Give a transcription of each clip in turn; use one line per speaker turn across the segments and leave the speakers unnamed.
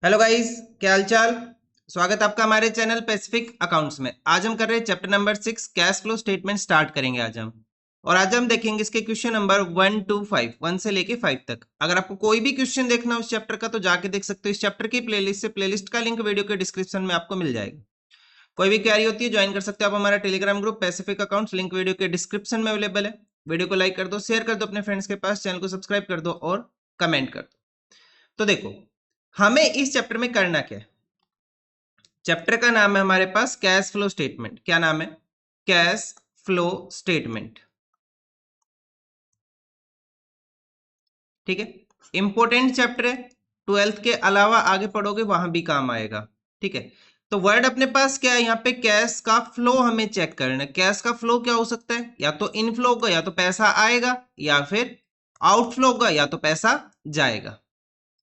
Hello guys, क्या हाल चाल। स्वागत आपका हमारे चैनल पैसिफिक अकाउंट्स में। आज हम कर रहे हैं chapter number 6 cash flow statement start करेंगे आज हम। और आज हम देखेंगे इसके क्वेश्चन नंबर 1 to 5, 1 से लेके 5 तक। अगर आपको कोई भी क्वेश्चन देखना हो इस चैप्टर का तो जाके देख सकते हो इस चैप्टर की प्लेलिस्ट से। प्लेलिस्ट का लिंक वीडियो के डिस्क्रिप्शन में आपको मिल जाएगा। कोई भी क्वेरी होती है ज्वाइन कर सकते हो आप हमारा Telegram group Pacific accounts, link video के डिस्क्रिप्शन में अवेलेबल है। वीडियो को लाइक कर दो, शेयर कर दो अपने फ्रेंड्स के पास, चैनल को सब्सक्राइब कर दो और कमेंट कर दो। तो देखो, हमें इस चैप्टर में करना क्या है। चैप्टर का नाम है हमारे पास कैश फ्लो स्टेटमेंट। क्या नाम है? Cash flow statement. ठीक है, इंपॉर्टेंट चैप्टर है। 12th के अलावा आगे पढ़ोगे वहां भी काम आएगा। ठीक है, तो वर्ड अपने पास क्या है यहाँ पे? कैश का फ्लो हमें चेक करना है। कैश का फ्लो क्या हो सकता है? या तो इनफ्लो होगा, या तो पैसा आएगा, या फिर आउटफ्लो होगा, या तो पैसा जाएगा।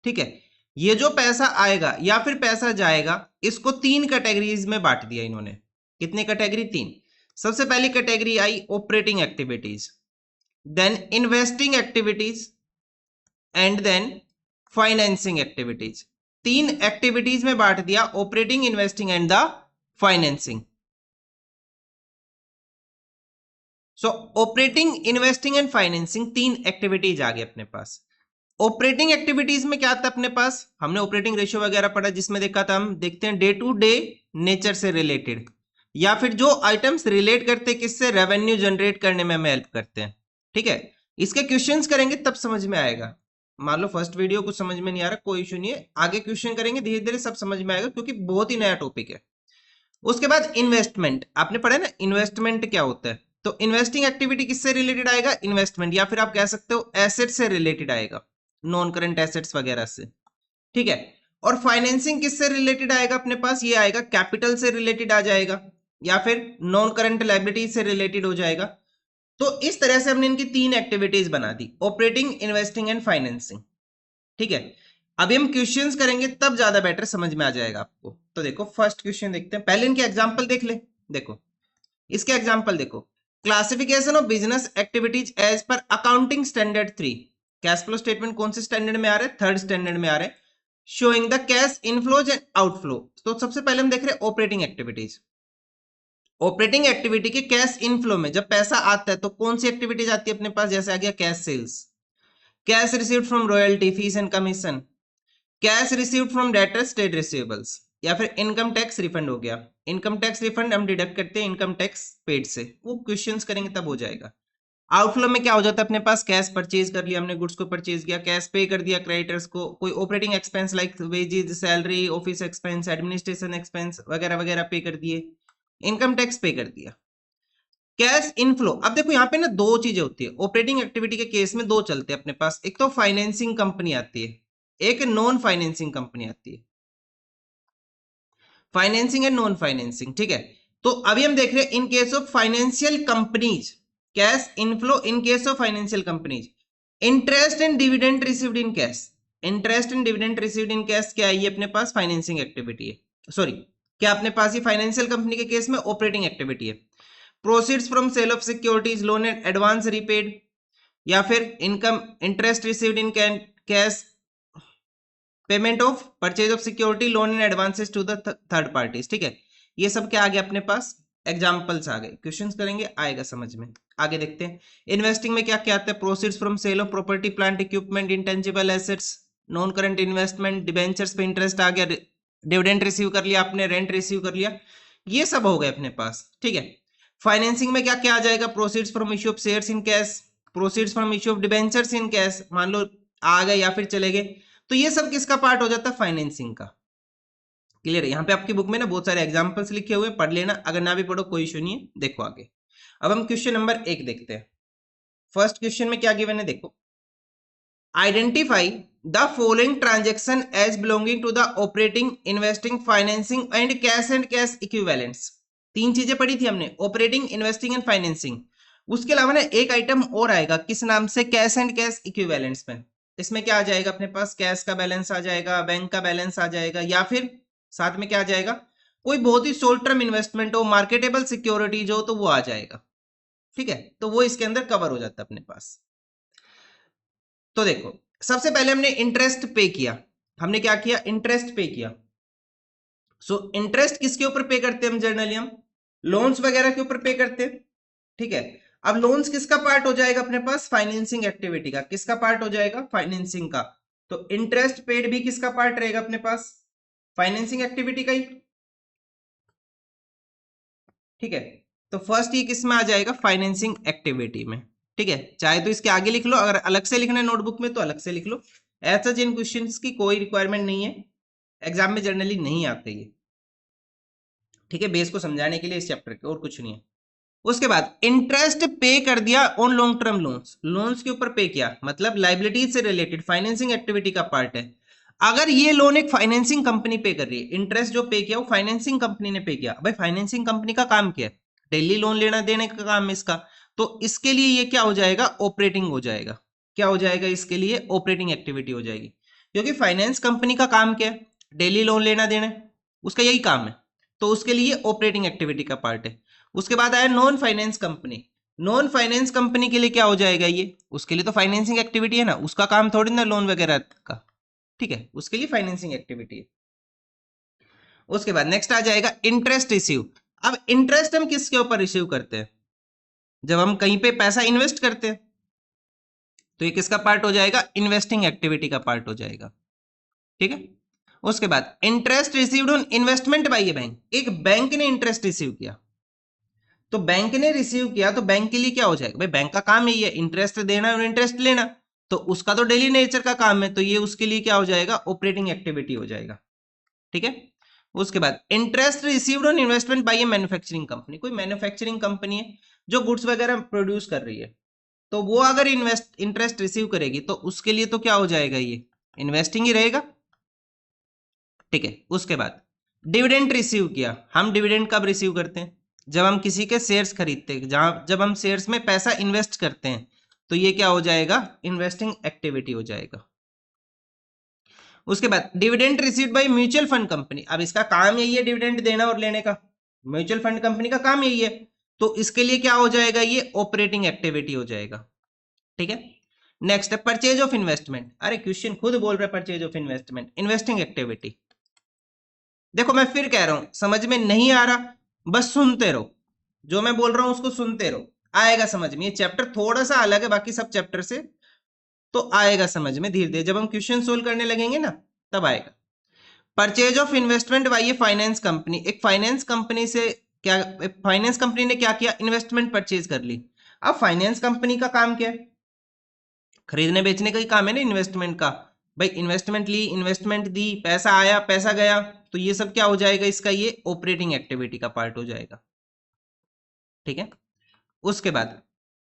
ठीक है, ये जो पैसा आएगा या फिर पैसा जाएगा, इसको 3 कैटेगरीज में बांट दिया इन्होंने। कितनी कैटेगरी? 3। सबसे पहली कैटेगरी आई operating activities, then investing activities and then financing activities. 3 activities में बांट दिया, operating, investing and the financing. So operating, investing and financing 3 activities आ गई अपने पास। ऑपरेटिंग एक्टिविटीज में क्या आता है अपने पास? हमने ऑपरेटिंग रेशियो वगैरह पढ़ा जिसमें देखा था, हम देखते हैं डे टू डे नेचर से रिलेटेड, या फिर जो आइटम्स रिलेट करते हैं किससे? रेवेन्यू जनरेट करने में हमें हेल्प करते हैं। ठीक है, इसके क्वेश्चंस करेंगे तब समझ में आएगा। मान लो फर्स्ट वीडियो कुछ समझ में नहीं आ रहा, कोई इशू नहीं है, आगे क्वेश्चन करेंगे धीरे धीरे सब समझ में आएगा क्योंकि बहुत ही नया टॉपिक है। उसके बाद इन्वेस्टमेंट, आपने पढ़ा ना इन्वेस्टमेंट क्या होता है। तो इन्वेस्टिंग एक्टिविटी किससे रिलेटेड आएगा? इन्वेस्टमेंट, या फिर आप कह सकते हो एसेट से रिलेटेड आएगा, नॉन करंट एसेट्स वगैरह से। ठीक है, और फाइनेंसिंग किससे रिलेटेड आएगा अपने पास? ये आएगा कैपिटल से रिलेटेड आ जाएगा, या फिर नॉन करंट लायबिलिटी से रिलेटेड हो जाएगा। तो इस तरह से हमने इनकी 3 एक्टिविटीज बना दी, ऑपरेटिंग, इन्वेस्टिंग एंड फाइनेंसिंग। ठीक है, अभी हम क्वेश्चंस करेंगे तब ज्यादा बेटर समझ में आ जाएगा आपको। तो देखो फर्स्ट क्वेश्चन देखते हैं, पहले इनके एग्जांपल देख ले। देखो इसके एग्जांपल देखो, classification of business activities as पर accounting standard 3। Cash flow statement कौन से स्टैंडर्ड में आ रहा है? 3rd स्टैंडर्ड में आ रहा है। Showing the cash inflows and outflow. तो सबसे पहले हम देख रहे हैं ऑपरेटिंग एक्टिविटीज। ऑपरेटिंग एक्टिविटी के कैश इनफ्लो में जब पैसा आता है तो कौन सी एक्टिविटीज आती है अपने पास? जैसे आ गया cash sales, cash received from royalty, fees and commission, cash received from debtors, state receivables, या फिर इनकम टैक्स रिफंड हो गया। इनकम टैक्स रिफंड हम डिडक्ट करते हैं इनकम टैक्स पेड से, वो क्वेश्चंस करेंगे तब हो जाएगा। आउटफ्लो में क्या हो जाता है अपने पास? कैश परचेज कर लिया हमने, गुड्स को परचेज किया, कैश पे कर दिया क्रेडिटर्स को, कोई operating expense like wages, salary, office expense, administration expense वगैरह वगैरह पे कर दिए, इनकम टैक्स पे कर दिया। कैश इनफ्लो, अब देखो यहाँ पे ना 2 चीजें होती है ऑपरेटिंग एक्टिविटी के केस में, 2 चलते हैं अपने पास। एक तो फाइनेंसिंग कंपनी आती है, एक नॉन फाइनेंसिंग कंपनी आती है। Financing and non financing. ठीक है, तो अभी हम देख रहे हैं in case of financial companies, cash inflow in case of financial companies, interest and dividend received in cash. Interest and dividend received in cash क्या है? ये अपने पास फाइनेंसिंग एक्टिविटी है। सॉरी, क्या अपने पास ये फाइनेंशियल कंपनी के केस में ऑपरेटिंग एक्टिविटी है। Proceeds from sale of securities, loan and advance repaid, या फिर income, interest received in cash, payment of purchase of security, loan and advances to the third parties. ठीक है, ये सब क्या आ गया अपने पास? एग्जांपल्स आ गए। क्वेश्चंस करेंगे आएगा समझ में। आगे देखते हैं इन्वेस्टिंग में क्या क्या आता है। Proceeds from sale of property, plant, equipment, intangible assets, non current investment, debentures पे इंटरेस्ट आ गया, डिविडेंड रिसीव कर लिया आपने, रेंट रिसीव कर लिया, ये सब हो गए अपने पास। ठीक है, फाइनेंसिंग में क्या क्या आ जाएगा? Proceeds from issue of shares in cash, proceeds from issue of debentures in cash, मान लो आ गए या फिर चले गए, तो ये सब किसका पार्ट हो जाता है? फाइनेंसिंग का। क्लियर है? यहाँ पे आपकी बुक में ना बहुत सारे एग्जांपल्स लिखे हुए, पढ़ लेना, अगर ना भी पढ़ो कोई इशू नहीं है। देखो आगे, अब हम क्वेश्चन नंबर 1 देखते हैं। फर्स्ट क्वेश्चन में क्या गिवन है देखो, identify the following transaction as belonging to the operating, investing, financing and cash equivalents. 3 चीजें पढ़ी थी हमने, ऑपरेटिंग, इन्वेस्टिंग एंड फाइनेंसिंग। उसके अलावा ना एक आइटम और आएगा, किस नाम से? कैश एंड कैश इक्विवेलेंट्स में। इसमें क्या आ जाएगा अपने पास? कैश का बैलेंस आ जाएगा, बैंक का बैलेंस आ जाएगा, या फिर साथ में क्या आ जाएगा? कोई बहुत ही शॉर्ट टर्म इन्वेस्टमेंट हो, मार्केटेबल सिक्योरिटीज हो, तो वो आ जाएगा। ठीक है, तो वो इसके अंदर कवर हो जाता है अपने पास। तो देखो सबसे पहले हमने इंटरेस्ट पे किया, हमने क्या किया, इंटरेस्ट पे किया। सो इंटरेस्ट किसके ऊपर पे करते हैं हम जनरली, हम लोन्स वगैरह के ऊपर पे करते हैं, ठीक है। अब लोन्स किसका पार्ट हो जाएगा अपने पास, फाइनेंसिंग एक्टिविटी का। किसका पार्ट हो जाएगा, फाइनेंसिंग का। तो इंटरेस्ट पेड भी किसका पार्ट रहेगा अपने पास, फाइनेंसिंग एक्टिविटी का ही, ठीक है। तो फर्स्ट ये किस में आ जाएगा, फाइनेंसिंग एक्टिविटी में, ठीक है। चाहे तो इसके आगे लिख लो, अगर अलग से लिखना है नोटबुक में तो अलग से लिख लो। ऐसा जिन क्वेश्चंस की कोई रिक्वायरमेंट नहीं है, एग्जाम में जनरली नहीं आते ये, ठीक है। बेस को समझाने के लिए इस चैप्टर के, और कुछ नहीं है। उसके बाद इंटरेस्ट पे कर दिया on long term loans, loans के ऊपर पे किया, मतलब लाइबिलिटीज से रिलेटेड फाइनेंसिंग एक्टिविटी का पार्ट है। अगर ये लोन एक फाइनेंसिंग कंपनी पे कर रही है, इंटरेस्ट जो पे किया वो फाइनेंसिंग कंपनी ने पे किया। भाई फाइनेंसिंग कंपनी का काम क्या है, डेली लोन लेना देने का काम है इसका। तो इसके लिए ये क्या हो जाएगा, ऑपरेटिंग हो जाएगा। क्या हो जाएगा, इसके लिए ऑपरेटिंग एक्टिविटी हो जाएगी, क्योंकि फाइनेंस कंपनी का काम क्या है, डेली लोन लेना देना, उसका यही काम है। तो उसके लिए ऑपरेटिंग एक्टिविटी का पार्ट है। उसके बाद आया non finance company. Non finance company के लिए क्या हो जाएगा ये, उसके लिए तो फाइनेंसिंग एक्टिविटी है ना, उसका काम थोड़ी ना लोन वगैरह का, ठीक है। उसके लिए फाइनेंसिंग एक्टिविटी है। उसके बाद नेक्स्ट आ जाएगा इंटरेस्ट रिसीव। अब इंटरेस्ट हम किसके ऊपर रिसीव करते हैं, जब हम कहीं पे पैसा इन्वेस्ट करते हैं, तो ये किसका पार्ट हो जाएगा, इन्वेस्टिंग एक्टिविटी का पार्ट हो जाएगा, ठीक है। उसके बाद interest received on investment by A bank, एक बैंक ने इंटरेस्ट रिसीव किया, तो बैंक ने रिसीव किया तो बैंक के लिए क्या हो जाएगा, भाई बैंक का काम यही है इंटरेस्ट देना और इंटरेस्ट लेना, तो उसका तो डेली नेचर का काम है, तो ये उसके लिए क्या हो जाएगा, ऑपरेटिंग एक्टिविटी हो जाएगा, ठीक है। उसके बाद interest received on investment by A manufacturing company, कोई मैन्युफैक्चरिंग कंपनी है जो गुड्स वगैरह प्रोड्यूस कर रही है, तो वो अगर इंटरेस्ट रिसीव करेगी तो उसके लिए तो क्या हो जाएगा, ये इन्वेस्टिंग ही रहेगा, ठीक है। उसके बाद डिविडेंड रिसीव किया, हम डिविडेंड कब रिसीव करते हैं, जब हम किसी के शेयर्स खरीदते हैं, जब हम शेयर्स में पैसा इन्वेस्ट करते हैं, तो ये क्या हो जाएगा, इन्वेस्टिंग एक्टिविटी हो जाएगा। उसके बाद dividend received by mutual fund company, अब इसका काम यही है डिविडेंड देना और लेने का, म्यूचुअल फंड कंपनी का काम यही है, तो इसके लिए क्या हो जाएगा, ये ऑपरेटिंग एक्टिविटी हो जाएगा, ठीक है। नेक्स्ट है परचेज ऑफ इन्वेस्टमेंट, अरे क्वेश्चन खुद बोल रहा है purchase of investment, investing activity. देखो मैं फिर कह रहा हूं, समझ में नहीं आ रहा बस सुनते रहो, जो मैं बोल रहा हूं उसको सुनते रहो, आएगा समझ में। ये चैप्टर थोड़ा सा अलग है बाकी सब चैप्टर से, तो आएगा समझ में धीरे धीरे, जब हम क्वेश्चन सोल्व करने लगेंगे ना तब आएगा। Purchase of investment by A finance company, एक फाइनेंस कंपनी से क्या, फाइनेंस कंपनी ने क्या किया, इन्वेस्टमेंट परचेज कर ली। अब फाइनेंस कंपनी का काम क्या है, खरीदने बेचने का ही काम है ना इन्वेस्टमेंट का। भाई इन्वेस्टमेंट ली, इन्वेस्टमेंट दी, पैसा आया पैसा गया, तो ये सब क्या हो जाएगा, इसका ये ऑपरेटिंग एक्टिविटी का पार्ट हो जाएगा, ठीक है। उसके बाद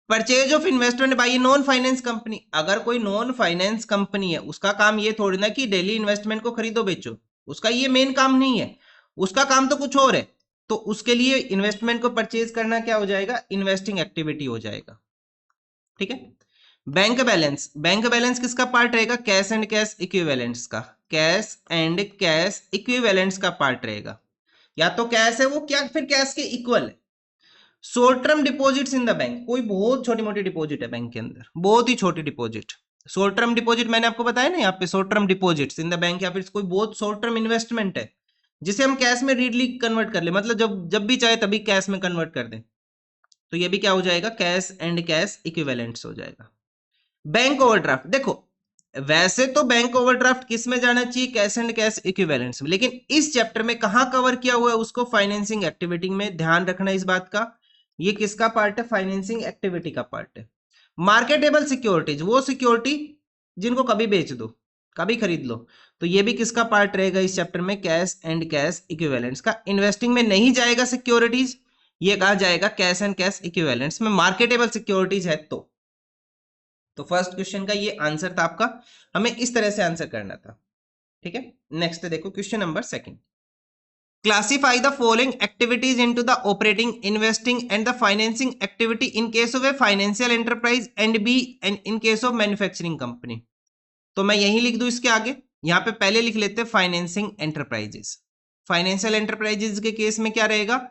purchase of investment by non finance company, अगर कोई नॉन फाइनेंस कंपनी है उसका काम ये थोड़ी ना कि डेली इन्वेस्टमेंट को खरीदो बेचो, उसका ये मेन काम नहीं है, उसका काम तो कुछ और है। तो उसके लिए इन्वेस्टमेंट को परचेज करना क्या हो जाएगा, इन्वेस्टिंग एक्टिविटी हो जाएगा, ठीक है। बैंक बैलेंस, बैंक बैलेंस किसका पार्ट रहेगा, कैश एंड कैश इक्विवेलेंट्स का, कैश एंड कैश इक्विवेलेंट्स का पार्ट रहेगा। या तो कैश है वो, क्या फिर कैश के इक्वल है। Short term deposits in the bank, कोई बहुत छोटी मोटी डिपॉजिट है बैंक के अंदर, बहुत ही छोटी डिपॉजिट, शॉर्ट टर्म डिपॉजिट मैंने आपको बताया ना यहाँ पे, short term deposits in the bank, या फिर कोई बहुत शॉर्ट टर्म इन्वेस्टमेंट है जिसे हम कैश में रीडली कन्वर्ट कर ले, मतलब जब जब भी चाहे तभी कैश में कन्वर्ट कर दें, तो ये भी क्या हो जाएगा, कैश एंड कैश इक्विवेलेंट्स हो जाएगा। बैंक ओवरड्राफ्ट, देखो वैसे तो बैंक ओवरड्राफ्ट किस में जाना चाहिए, कैश एंड कैश इक्विवेलेंट्स में, लेकिन इस चैप्टर में कहां कवर किया हुआ है उसको, फाइनेंसिंग एक्टिविटी में, ध्यान रखना इस बात का, ये किसका पार्ट है, फाइनेंसिंग एक्टिविटी का पार्ट है। मार्केटेबल सिक्योरिटीज, वो सिक्योरिटी जिनको कभी बेच दो कभी खरीद लो, तो ये भी किसका पार्ट रहेगा इस चैप्टर में, कैश एंड कैश इक्विवेलेंट्स का। इन्वेस्टिंग में नहीं जाएगा सिक्योरिटीज, ये कहा जाएगा कैश एंड कैश इक्विवेलेंट्स में, मार्केटेबल सिक्योरिटीज है तो फर्स्ट क्वेश्चन का ये आंसर था आपका, हमें इस तरह से आंसर करना था, ठीक है। नेक्स्ट देखो question number second, classify the following activities into the operating, investing and the financing activity in case of A financial enterprise and B and in case of manufacturing company. तो मैं यही लिख दूं इसके आगे, यहां पे पहले लिख लेते हैं फाइनेंसिंग एंटरप्राइजेस, फाइनेंशियल एंटरप्राइजेस के केस में क्या रहेगा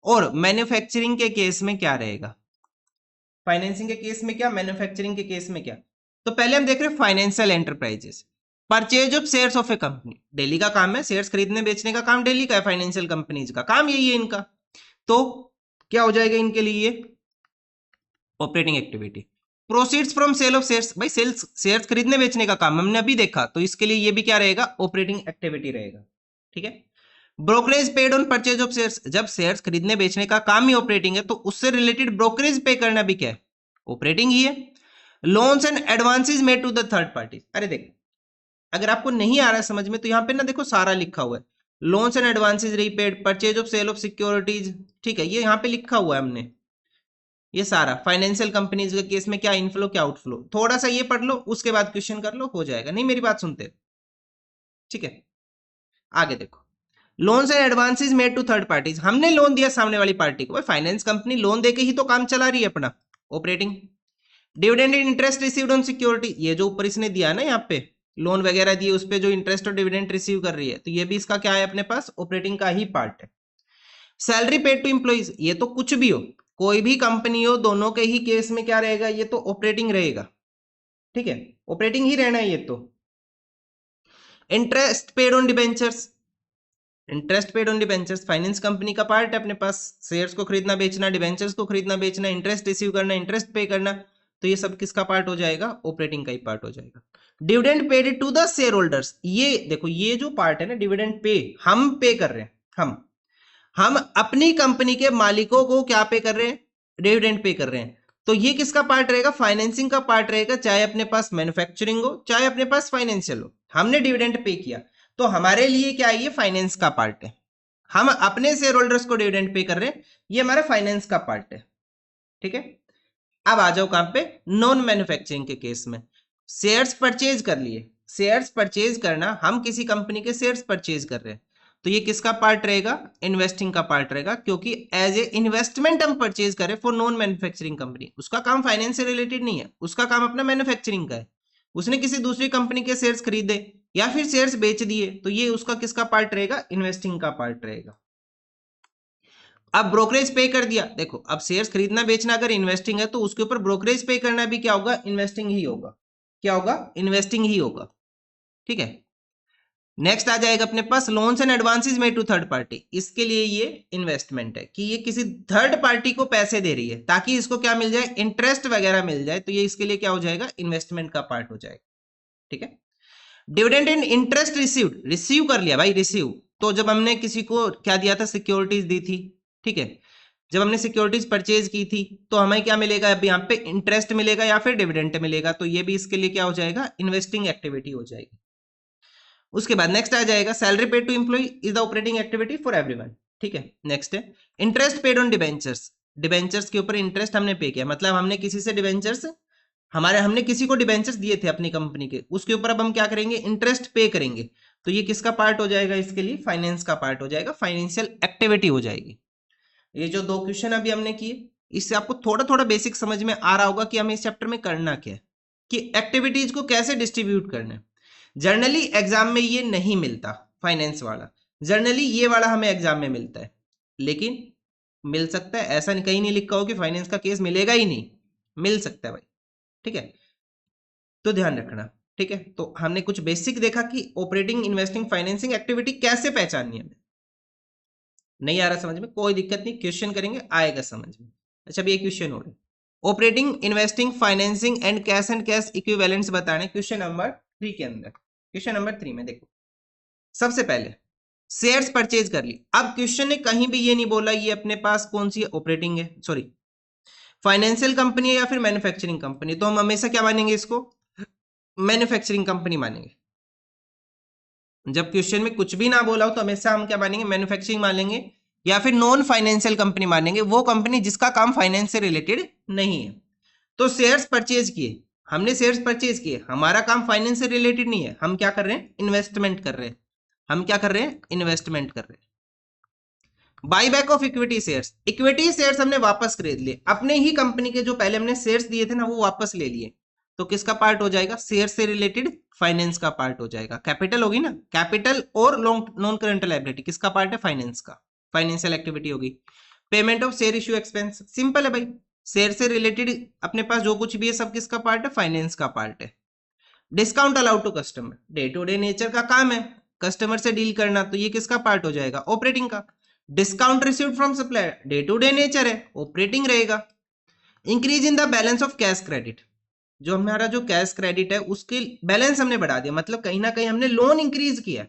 और मैन्युफैक्चरिंग के केस में क्या रहेगा, फाइनेंसिंग के केस में क्या, मैन्युफैक्चरिंग के केस में क्या। तो पहले हम देख रहे हैं financial enterprises. Purchase of shares of A company, daily का काम है, शेयर्स खरीदने बेचने का काम डेली का है, फाइनेंशियल कंपनीज का काम यही है इनका। तो क्या हो जाएगा इनके लिए, operating activity. Proceeds from sale of shares, भाई सेल्स शेयर्स खरीदने बेचने का काम हमने अभी देखा, तो इसके लिए ये भी क्या रहेगा, ऑपरेटिंग एक्टिविटी रहेगा। ठीक है। Brokerage paid on purchase of shares, जब शेयर्स खरीदने बेचने का काम ही ऑपरेटिंग है तो उससे रिलेटेड ब्रोकरेज पे करना भी क्या है, ऑपरेटिंग ही है। Loans and advances made to the third party, अरे देख अगर आपको नहीं आ रहा है समझ में तो यहां पे ना देखो सारा लिखा हुआ है, loans and advances repaid, purchase of sale of securities, ठीक है, ये यहां पे लिखा हुआ है हमने, ये सारा फाइनेंशियल कंपनीज के केस में क्या इनफ्लो क्या आउटफ्लो, थोड़ा सा ये पढ़ लो उसके बाद क्वेश्चन कर लो, हो जाएगा। नहीं मेरी बात सुनते, ठीक है। आगे देखो, loans and advances made to third parties, हमने लोन दिया सामने वाली पार्टी को, फाइनेंस कंपनी लोन देके ही तो काम चला रही है अपना, operating. Dividend and interest received on security, ये जो ऊपर इसने दिया है ना यहाँ पे लोन वगैरह दिए उस पे जो इंटरेस्ट और डिविडेंड रिसीव कर रही है, तो ये भी इसका क्या है अपने पास, ऑपरेटिंग का ही पार्ट है। सैलरी पेड टू एम्प्लॉइज, ये तो कुछ भी हो, कोई भी कंपनी हो, दोनों के ही केस में क्या रहेगा, ये तो ऑपरेटिंग रहेगा। ठीक है, ऑपरेटिंग ही रहना है ये तो। Interest paid on debentures, interest paid on debentures finance company का पार्ट है अपने पास, शेयर्स को खरीदना बेचना, डिबेंचर्स को खरीदना बेचना, इंटरेस्ट रिसीव करना, इंटरेस्ट पे करना, तो ये सब किसका पार्ट हो जाएगा, ऑपरेटिंग का ही पार्ट हो जाएगा। Dividend paid to the shareholders, ये देखो ये जो पार्ट है ना डिविडेंड पे, हम पे कर रहे हैं, हम अपनी कंपनी के मालिकों को क्या पे कर रहे हैं, डिविडेंड पे कर रहे हैं, तो ये किसका पार्ट रहेगा, फाइनेंसिंग का पार्ट रहेगा, चाहे अपने पास मैन्युफैक्चरिंग हो चाहे अपने पास फाइनेंशियल हो, हमने डिविडेंड पे किया तो हमारे लिए क्या है, ये फाइनेंस का पार्ट है, हम अपने शेयर होल्डर्स को डिविडेंड पे कर रहे हैं, ये हमारा फाइनेंस का पार्ट है। ठीक है, अब आ जाओ कहां पे, नॉन मैन्युफैक्चरिंग के केस में, शेयर्स परचेज कर लिए, शेयर्स परचेज करना, हम किसी कंपनी के शेयर्स परचेज कर रहे हैं, तो ये किसका पार्ट रहेगा, इन्वेस्टिंग का पार्ट रहेगा, क्योंकि एज ए इन्वेस्टमेंट हम परचेज करें फॉर नॉन मैन्युफैक्चरिंग कंपनी, उसका काम फाइनेंस से रिलेटेड नहीं है, उसका काम अपना मैन्युफैक्चरिंग का है, उसने किसी दूसरी कंपनी के शेयर्स खरीदे या फिर शेयर्स बेच दिए, तो ये उसका किसका पार्ट रहेगा, इन्वेस्टिंग का पार्ट रहेगा। अब ब्रोकरेज पे कर दिया, देखो अब शेयर्स खरीदना बेचना अगर इन्वेस्टिंग है तो उसके ऊपर ब्रोकरेज पे करना भी क्या होगा, इन्वेस्टिंग ही होगा, क्या होगा, इन्वेस्टिंग ही होगा। ठीक है, नेक्स्ट आ जाएगा अपने पास loans and advances made to third party, इसके लिए ये इन्वेस्टमेंट है कि ये किसी थर्ड पार्टी को पैसे दे रही है ताकि इसको क्या मिल जाए, इंटरेस्ट वगैरह मिल जाए, तो ये इसके लिए क्या हो जाएगा, इन्वेस्टमेंट का पार्ट हो जाएगा। ठीक है, dividend and interest received, receive कर लिया भाई, रिसीव तो जब हमने किसी को क्या दिया था, सिक्योरिटीज दी थी। ठीक है, जब हमने सिक्योरिटीज परचेज की थी तो हमें क्या मिलेगा, अब यहाँ पे इंटरेस्ट मिलेगा या फिर डिविडेंड मिलेगा, तो ये भी इसके लिए क्या हो जाएगा, इन्वेस्टिंग एक्टिविटी हो जाएगी। उसके बाद नेक्स्ट आ जाएगा salary paid to employ is the operating activity for everyone. ठीक है, नेक्स्ट है interest paid on debentures, debentures के ऊपर इंटरेस्ट हमने पे किया, मतलब हमने किसी से डिबेंचर्स, हमने किसी को डिबेंचर्स दिए थे अपनी कंपनी के, उसके ऊपर अब हम क्या करेंगे, इंटरेस्ट पे करेंगे, तो ये किसका पार्ट हो जाएगा, इसके लिए फाइनेंस का पार्ट हो जाएगा, फाइनेंशियल एक्टिविटी हो जाएगी। ये जो दो क्वेश्चन अभी हमने किए इससे आपको थोड़ा थोड़ा बेसिक समझ में आ रहा होगा कि हमें इस चैप्टर में करना क्या है, कि एक्टिविटीज को कैसे डिस्ट्रीब्यूट करना है। जर्नली एग्जाम में ये नहीं मिलता, फाइनेंस वाला जर्नली ये वाला हमें एग्जाम में मिलता है, लेकिन मिल सकता है, ऐसा कहीं नहीं लिखा हो कि फाइनेंस का केस मिलेगा ही नहीं, मिल सकता है भाई। ठीक है, तो ध्यान रखना। ठीक है, तो हमने कुछ बेसिक देखा कि ऑपरेटिंग इन्वेस्टिंग फाइनेंसिंग एक्टिविटी कैसे पहचाननी है, नहीं आ रहा समझ में, कोई दिक्कत नहीं, क्वेश्चन करेंगे आएगा समझ में। अच्छा अभी एक क्वेश्चन हो रहा है, operating investing financing and cash equivalents बताने, क्वेश्चन नंबर 3 के अंदर, क्वेश्चन नंबर 3 में देखो, सबसे पहले शेयर्स परचेज कर ली, अब क्वेश्चन ने कहीं भी ये नहीं बोला ये अपने पास कौन सी ऑपरेटिंग है, सॉरी फाइनेंशियल कंपनी है या फिर मैन्युफैक्चरिंग कंपनी, तो हम हमेशा क्या मानेंगे, इसको मैन्युफैक्चरिंग कंपनी मानेंगे। जब क्वेश्चन में कुछ भी ना बोला हो तो हमेशा हम क्या मानेंगे, मैन्युफैक्चरिंग मानेंगे या फिर नॉन फाइनेंशियल कंपनी मानेंगे, वो कंपनी जिसका काम फाइनेंस से रिलेटेड नहीं है। तो शेयर्स परचेज किए, हमने शेयर्स परचेज किए, हमारा काम फाइनेंस से रिलेटेड नहीं है, हम क्या कर रहे हैं, इन्वेस्टमेंट कर रहे हैं, हम क्या कर रहे हैं, इन्वेस्टमेंट कर रहे हैं। By back of equity shares, equity shares हमने वापस खरीद लिए, अपने ही कंपनी के जो पहले हमने शेयर्स दिए थे ना वो वापस ले लिए, तो किसका पार्ट हो जाएगा, शेयर से रिलेटेड फाइनेंस का पार्ट हो जाएगा, कैपिटल होगी ना, कैपिटल और नॉन करंट लायबिलिटी किसका पार्ट है, फाइनेंस का, फाइनेंशियल एक्टिविटी होगी। Payment of share issue expense, simple है भाई, शेयर से रिलेटेड अपने पास जो कुछ भी है सब किसका पार्ट है, फाइनेंस का पार्ट है। Discount allowed to customer, day to day nature का काम है कस्टमर से डील करना, तो ये किसका पार्ट हो जाएगा? ऑपरेटिंग का। Discount received from supplier, day to day nature है, ऑपरेटिंग रहेगा। Increase in the balance of cash credit, जो हमारा जो कैश क्रेडिट है उसके बैलेंस हमने बढ़ा दिया, मतलब कहीं ना कहीं हमने लोन इंक्रीज किया,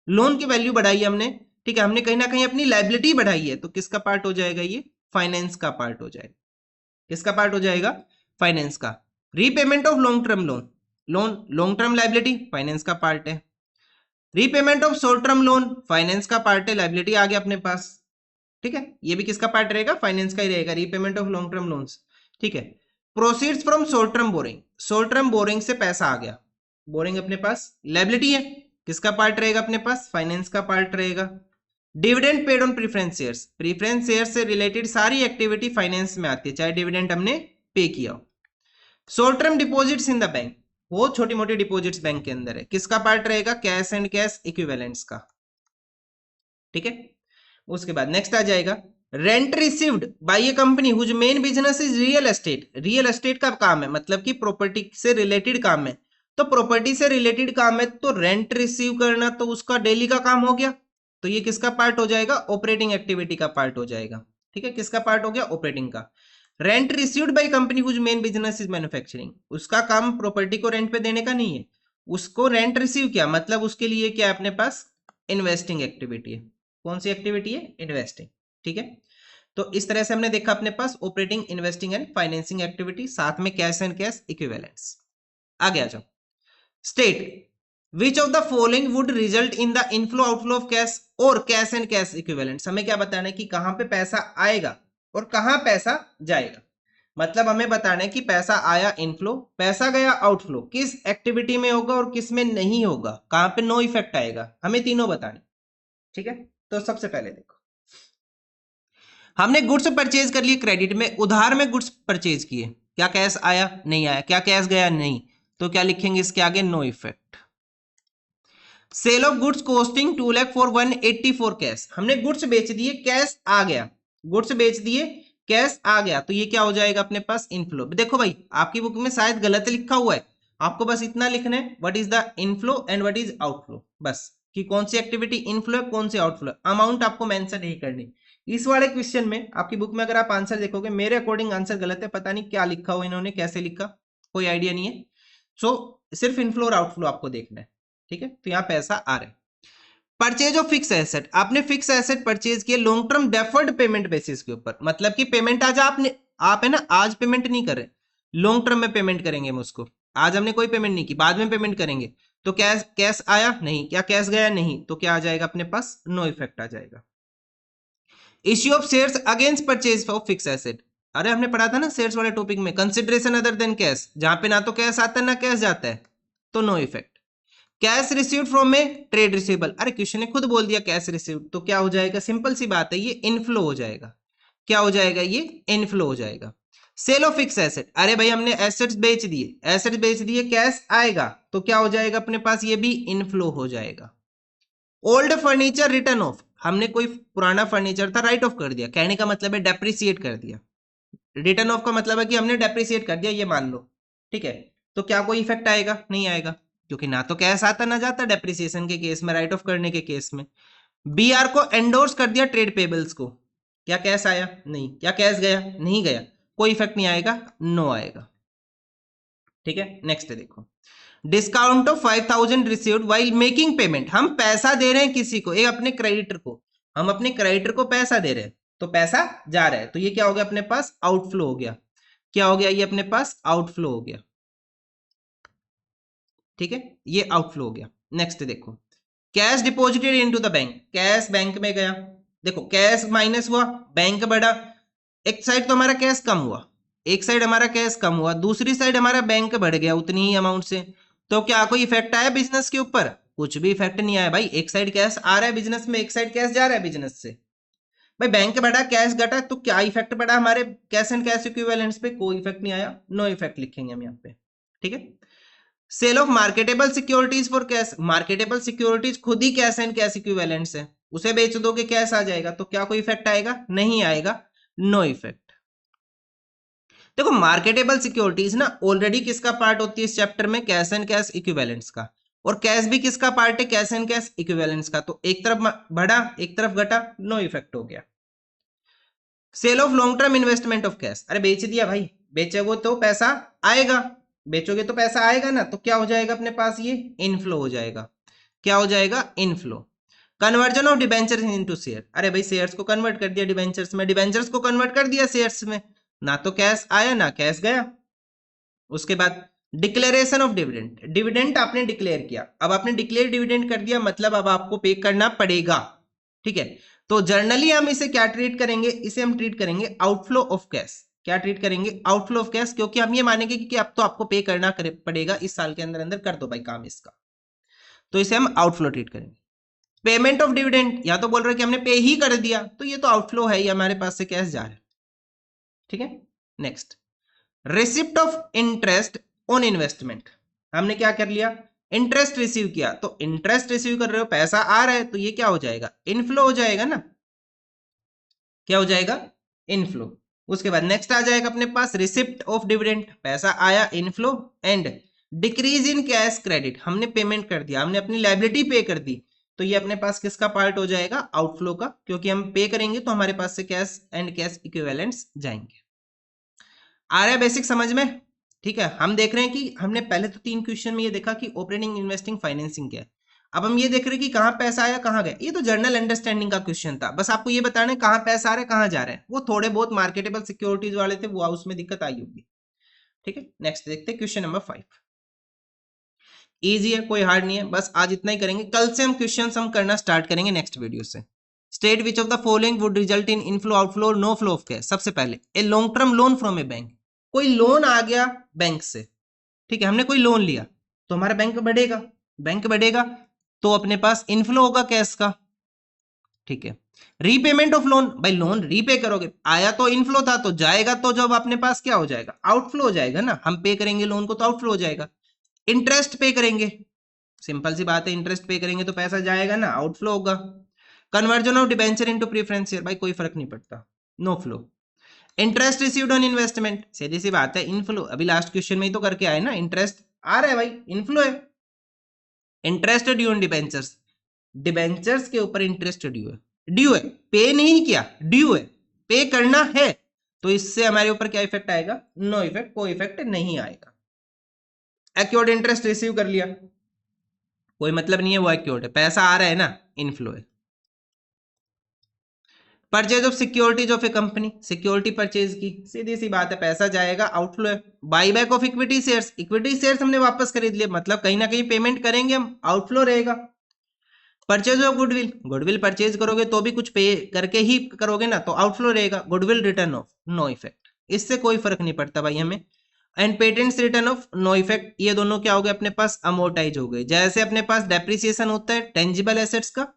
लोन की वैल्यू बढ़ाई है हमने, ठीक है, हमने कहीं ना कहीं अपनी लाइबिलिटी बढ़ाई है, तो किसका पार्ट हो जाएगा? ये फाइनेंस का पार्ट हो जाएगा। किसका पार्ट हो जाएगा? फाइनेंस का। Repayment of long term loan, long term liability finance का पार्ट है। Repayment of short term loan finance का पार्ट है, लाइबिलिटी आ गया अपने पास, ठीक है, ये भी किसका पार्ट रहेगा? फाइनेंस का ही रहेगा, repayment of long term loans, ठीक है। Proceeds from short term borrowing, short term borrowing से पैसा आ गया, बोरिंग अपने पास लाइबिलिटी है, किसका पार्ट रहेगा अपने पास? फाइनेंस का पार्ट रहेगा। Dividend paid on preference shares, preference share से रिलेटेड सारी एक्टिविटी फाइनेंस में आती है, चाहे डिविडेंड हमने पे किया हो। Short term deposits in the bank, वो छोटी मोटी डिपॉजिट्स बैंक के अंदर है, किसका पार्ट रहेगा? कैश एंड कैश इक्विवेलेंट्स का, ठीक है। उसके बाद नेक्स्ट आ जाएगा rent received by A company whose main business is real estate, real estate का काम है, मतलब कि प्रॉपर्टी से रिलेटेड काम है, तो प्रॉपर्टी से रिलेटेड काम है तो रेंट रिसीव करना तो उसका डेली का काम हो गया, तो ये किसका पार्ट हो जाएगा? ऑपरेटिंग एक्टिविटी का पार्ट हो जाएगा, ठीक है, किसका पार्ट हो गया? ऑपरेटिंग का। Rent received by company whose main business is manufacturing, उसका काम प्रॉपर्टी को रेंट पे देने का नहीं है, उसको रेंट रिसीव किया, मतलब उसके लिए क्या है अपने पास? इन्वेस्टिंग एक्टिविटी है। कौन सी एक्टिविटी है? इन्वेस्टिंग, ठीक है। तो इस तरह से हमने देखा अपने पास operating, investing and financing activity, साथ में कैश एंड कैश इक्विवेलेंट्स। आगे आ जाओ। State which of the following would result in the inflow outflow of cash और कैश एंड कैश इक्विवेलेंट्स, हमें क्या बताना है कि कहां पे पैसा आएगा और कहां पैसा जाएगा, मतलब हमें बताना है कि पैसा आया इनफ्लो, पैसा गया आउटफ्लो, किस एक्टिविटी में होगा और किस में नहीं होगा, कहां पे नो इफेक्ट आएगा, हमें तीनों बताने, ठीक है। तो सबसे पहले देखो, हमने गुड्स परचेज कर लिए क्रेडिट में, उधार में गुड्स परचेज किए, क्या कैश आया? नहीं आया। क्या कैश गया? नहीं, तो क्या लिखेंगे इसके आगे? No effect. Sale of goods costing 2 lakh for 184 cash, हमने गुड्स बेच दिए, कैश आ गया, गुड्स बेच दिए, कैश आ गया, तो ये क्या हो जाएगा अपने पास? इनफ्लो। देखो भाई आपकी बुक में शायद गलत लिखा हुआ है, आपको बस इतना लिखना है what is the inflow and what is outflow, बस, कि कौन सी एक्टिविटी इनफ्लो है, कौन सी आउटफ्लो है, अमाउंट आपको मेंशन नहीं करनी। इस वाले क्वेश्चन में आपकी बुक में अगर आप आंसर देखोगे, मेरे अकॉर्डिंग आंसर गलत है, पता नहीं क्या लिखा हुआ इन्होंने, कैसे लिखा, कोई आइडिया नहीं है। सो सिर्फ इनफ्लो और आउटफ्लो आपको देखना है, ठीक है। तो यहाँ पैसा आ रहा है। परचेज ऑफ फिक्स एसेट, आपने फिक्स एसेट परचेज किए long term deferred payment basis के ऊपर, मतलब कि पेमेंट आज आपने, आप है ना आज पेमेंट नहीं कर रहे, लॉन्ग टर्म में पेमेंट करेंगे हम उसको, आज हमने कोई पेमेंट नहीं की, बाद में पेमेंट करेंगे, तो कैश, कैश आया? नहीं। क्या कैश गया? नहीं, तो क्या आ जाएगा अपने पास? नो इफेक्ट आ जाएगा। Issue of shares against purchase of fix asset, अरे हमने पढ़ा था ना शेयर्स वाले टॉपिक में, कंसिडरेशन अदर देन कैश, जहां पे ना तो कैश आता है ना कैश जाता है, तो no effect. Cash received from a trade receivable, अरे क्वेश्चन ने खुद बोल दिया कैश रिसीव्ड, तो क्या हो जाएगा? सिंपल सी बात है, ये इनफ्लो हो जाएगा। क्या हो जाएगा? ये इनफ्लो हो जाएगा। सेल ऑफ फिक्स एसेट, अरे भाई हमने एसेट्स बेच दिए, एसेट्स बेच दिए, कैश आएगा, तो क्या हो जाएगा अपने पास? ये भी इनफ्लो हो जाएगा। ओल्ड फर्नीचर रिटर्न ऑफ, हमने कोई पुराना फर्नीचर था राइट ऑफ कर दिया, कहने का मतलब है डेप्रिसिएट कर दिया, रिटर्न ऑफ का मतलब है कि हमने डेप्रिसिएट कर दिया, ये मान लो, ठीक है, तो क्या कोई इफेक्ट आएगा? नहीं आएगा, क्योंकि ना तो कैश आता ना जाता डेप्रिसिएशन के केस में, राइट ऑफ करने के केस में। बीआर को एंडोर्स कर दिया ट्रेड पेबल्स को, क्या कैश आया? नहीं। क्या कैश गया? नहीं गया, कोई इफेक्ट नहीं आएगा, नो आएगा, ठीक है। नेक्स्ट देखो, discount of 5000 received while making payment, हम पैसा दे रहे हैं किसी को, एक अपने क्रेडिटर को, हम अपने क्रेडिटर को पैसा दे रहे हैं, तो पैसा जा रहा है, तो ये क्या हो गया अपने पास? आउटफ्लो हो गया। क्या हो गया? ये अपने पास आउटफ्लो हो गया, ठीक है, ये आउटफ्लो हो गया। नेक्स्ट देखो, cash deposited into the bank, cash bank में गया, देखो कैश माइनस हुआ, बैंक बढ़ा, एक साइड तो हमारा कैश कम हुआ, एक साइड हमारा कैश कम हुआ, दूसरी साइड हमारा बैंक बढ़ गया उतनी ही अमाउंट से, तो क्या कोई इफेक्ट आया बिजनेस के ऊपर? कुछ भी इफेक्ट नहीं आया भाई, एक साइड कैश आ रहा है बिजनेस में, एक साइड कैश जा रहा है बिजनेस से, भाई बैंक बढ़ा कैश घटा, तो क्या इफेक्ट पड़ा हमारे कैश एंड कैश इक्विवेलेंट्स पे? कोई इफेक्ट नहीं आया, नो इफेक्ट लिखेंगे हम यहाँ पे, ठीक है। Sale of marketable securities for cash, marketable securities खुद ही कैश एंड कैश इक्विवेलेंट्स है, उसे बेच दोगे कैश आ जाएगा, तो क्या कोई इफेक्ट आएगा? नहीं आएगा, नो इफेक्ट। देखो मार्केटेबल सिक्योरिटीज ना ऑलरेडी किसका पार्ट होती है इस चैप्टर में, कैश एंड कैश इक्विवेलेंट्स का, और कैश भी किसका पार्ट है, कैश एंड कैश इक्विवेलेंट्स का। तो एक तरफ बढ़ा एक तरफ घटा, नो इफेक्ट हो गया। Sale of long term investment of cash, अरे बेच दिया भाई, बेचोगे तो पैसा आएगा, बेचोगे तो पैसा आएगा ना, तो क्या हो जाएगा अपने पास, ये इनफ्लो हो जाएगा। क्या हो जाएगा, inflow. Conversion of debentures into share, अरे भाई शेयर्स को कन्वर्ट कर दिया डिबेंचर्स में, डिबेंचर्स को कन्वर्ट कर दिया शेयर्स में, ना तो कैश आया ना कैश गया। उसके बाद डिक्लेरेशन ऑफ डिविडेंड, डिविडेंड आपने डिक्लेयर किया, अब आपने डिक्लेयर डिविडेंड कर दिया, मतलब अब आपको पे करना पड़ेगा, ठीक है। तो जर्नली हम इसे क्या ट्रीट करेंगे, इसे हम ट्रीट करेंगे आउटफ्लो ऑफ कैश। क्या ट्रीट करेंगे, आउटफ्लो ऑफ कैश, क्योंकि हम ये मानेंगे कि अब तो आपको पे करना पड़ेगा, इस साल के अंदर अंदर कर दो भाई काम इसका, तो इसे हम आउटफ्लो ट्रीट करेंगे। पेमेंट ऑफ डिविडेंड, या तो बोल रहे कि हमने पे ही कर दिया, तो ये तो आउटफ्लो है, ये हमारे पास से कैश जा रहा है, ठीक है। Next, receipt of interest on investment, हमने क्या कर लिया, इंटरेस्ट रिसीव किया, तो इंटरेस्ट रिसीव कर रहे हो, पैसा आ रहा है, तो ये क्या हो जाएगा, इनफ्लो हो जाएगा ना, क्या हो जाएगा, इनफ्लो। उसके बाद नेक्स्ट आ जाएगा अपने पास रिसिप्ट ऑफ डिविडेंड, पैसा आया, inflow. And decrease in cash credit, हमने पेमेंट कर दिया, हमने अपनी लायबिलिटी पे कर दी, तो ये अपने पास किसका पार्ट हो जाएगा, आउटफ्लो का, क्योंकि हम पे करेंगे तो हमारे पास से कैश एंड कैश इक्विवेलेंट्स जाएंगे। आ रहा है बेसिक समझ में, ठीक है। हम देख रहे हैं कि हमने पहले तो 3 क्वेश्चन में ये देखा कि ऑपरेटिंग इन्वेस्टिंग फाइनेंसिंग क्या है, अब हम ये देख रहे हैं कि कहाँ पैसा आया कहाँ गया, ये तो जनरल अंडरस्टैंडिंग का क्वेश्चन था, बस आपको ये बताना है कहाँ पैसा आ रहा है कहाँ जा रहा है, वो थोड़े बहुत मार्केटेबल सिक्योरिटीज वाले थे वो उसमें दिक्कत आई होगी, ठीक है। नेक्स्ट देखते हैं क्वेश्चन नंबर 5, ईजी है, कोई हार्ड नहीं है, बस आज इतना ही करेंगे, कल से हम क्वेश्चन हम करना स्टार्ट करेंगे नेक्स्ट वीडियो से। State which of the following would result in inflow outflow और नो फ्लो ऑफ कैश। सबसे पहले a long term loan from A bank, कोई लोन आ गया बैंक से, ठीक है, हमने कोई लोन लिया तो हमारा बैंक बढ़ेगा, बैंक बढ़ेगा तो अपने पास इनफ्लो होगा कैश का, ठीक है। रीपेमेंट ऑफ लोन, भाई लोन रीपे करोगे, आया तो इनफ्लो था तो जाएगा, तो जब अपने पास क्या हो जाएगा, आउटफ्लो हो जाएगा ना, हम पे करेंगे लोन को तो आउटफ्लो हो जाएगा। इंटरेस्ट पे करेंगे, सिंपल सी बात है, इंटरेस्ट पे करेंगे तो पैसा जाएगा ना, आउटफ्लो होगा। Conversion of debenture into preference share, भाई कोई फर्क नहीं पड़ता, no flow. Interest received on investment, सीधी सी बात है, इनफ्लो, अभी लास्ट क्वेश्चन में ही तो करके आए ना, इंटरेस्ट आ रहा है भाई, इनफ्लो है। Interest due on debentures, debentures के ऊपर इंटरेस्ट ड्यू है, पे नहीं किया, ड्यू है, पे करना है, तो इससे हमारे ऊपर क्या इफेक्ट आएगा, नो इफेक्ट, कोई इफेक्ट नहीं आएगा। एक्योर्ड इंटरेस्ट रिसीव कर लिया, कोई मतलब नहीं है, वो एक्योर्ड है, पैसा आ रहा है ना, इनफ्लो है। Purchase of securities of A company, security purchase की, सीधी सी बात है, पैसा जाएगा, आउटफ्लो है। Buyback of equity shares, equity shares हमने वापस खरीद लिए, मतलब कहीं ना कहीं पेमेंट करेंगे हम, आउटफ्लो रहेगा। Purchase of goodwill, goodwill purchase करोगे तो भी कुछ पे करके ही करोगे ना, तो आउटफ्लो रहेगा। Goodwill written off, no effect, इससे कोई फर्क नहीं पड़ता भाई हमें। And patents written off, no effect, ये दोनों क्या हो गए अपने पास, अमोर्टाइज हो गए। जैसे अपने पास डेप्रिसिएशन होता है टेंजिबल एसेट्स का,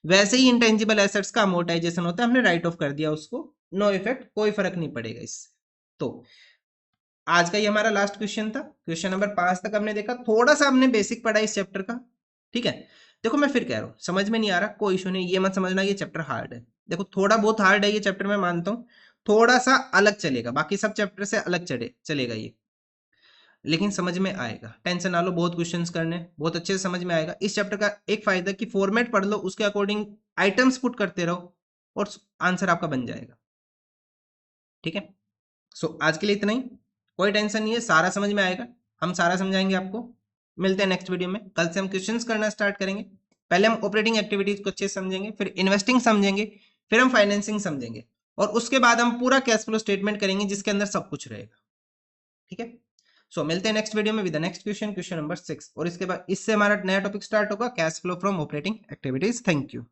वैसे ही इंटेंजिबल एसेट्स का अमोर्टाइजेशन होता है, हमने राइट ऑफ कर दिया उसको, नो इफेक्ट, कोई फर्क नहीं पड़ेगा इससे। तो आज का ये हमारा लास्ट क्वेश्चन था, क्वेश्चन नंबर 5 तक हमने देखा, थोड़ा सा हमने बेसिक पढ़ा इस चैप्टर का, ठीक है। देखो मैं फिर कह रहा हूँ, समझ में नहीं आ रहा कोई इशू नहीं, ये मत समझना ये चैप्टर हार्ड है, देखो थोड़ा बहुत हार्ड है ये चैप्टर, मैं मानता हूँ, थोड़ा सा अलग चलेगा, बाकी सब चैप्टर से अलग चलेगा ये, लेकिन समझ में आएगा, टेंशन ना लो, बहुत क्वेश्चंस करने, बहुत अच्छे से समझ में आएगा। इस चैप्टर का एक फायदा कि फॉर्मेट पढ़ लो, उसके अकॉर्डिंग आइटम्स पुट करते रहो और आंसर आपका बन जाएगा, ठीक है। सो आज के लिए इतना ही, कोई टेंशन नहीं है, सारा समझ में आएगा, हम सारा समझाएंगे आपको। मिलते हैं नेक्स्ट वीडियो में, कल से हम क्वेश्चंस करना स्टार्ट करेंगे। पहले हम ऑपरेटिंग एक्टिविटीज को अच्छे से समझेंगे, फिर इन्वेस्टिंग समझेंगे, फिर हम फाइनेंसिंग समझेंगे, और उसके बाद हम पूरा कैश फ्लो स्टेटमेंट करेंगे जिसके अंदर सब कुछ रहेगा, ठीक है। सो मिलते हैं नेक्स्ट वीडियो में with the next question, question number 6, और इसके बाद इससे हमारा नया टॉपिक स्टार्ट होगा, cash flow from operating activities. Thank you.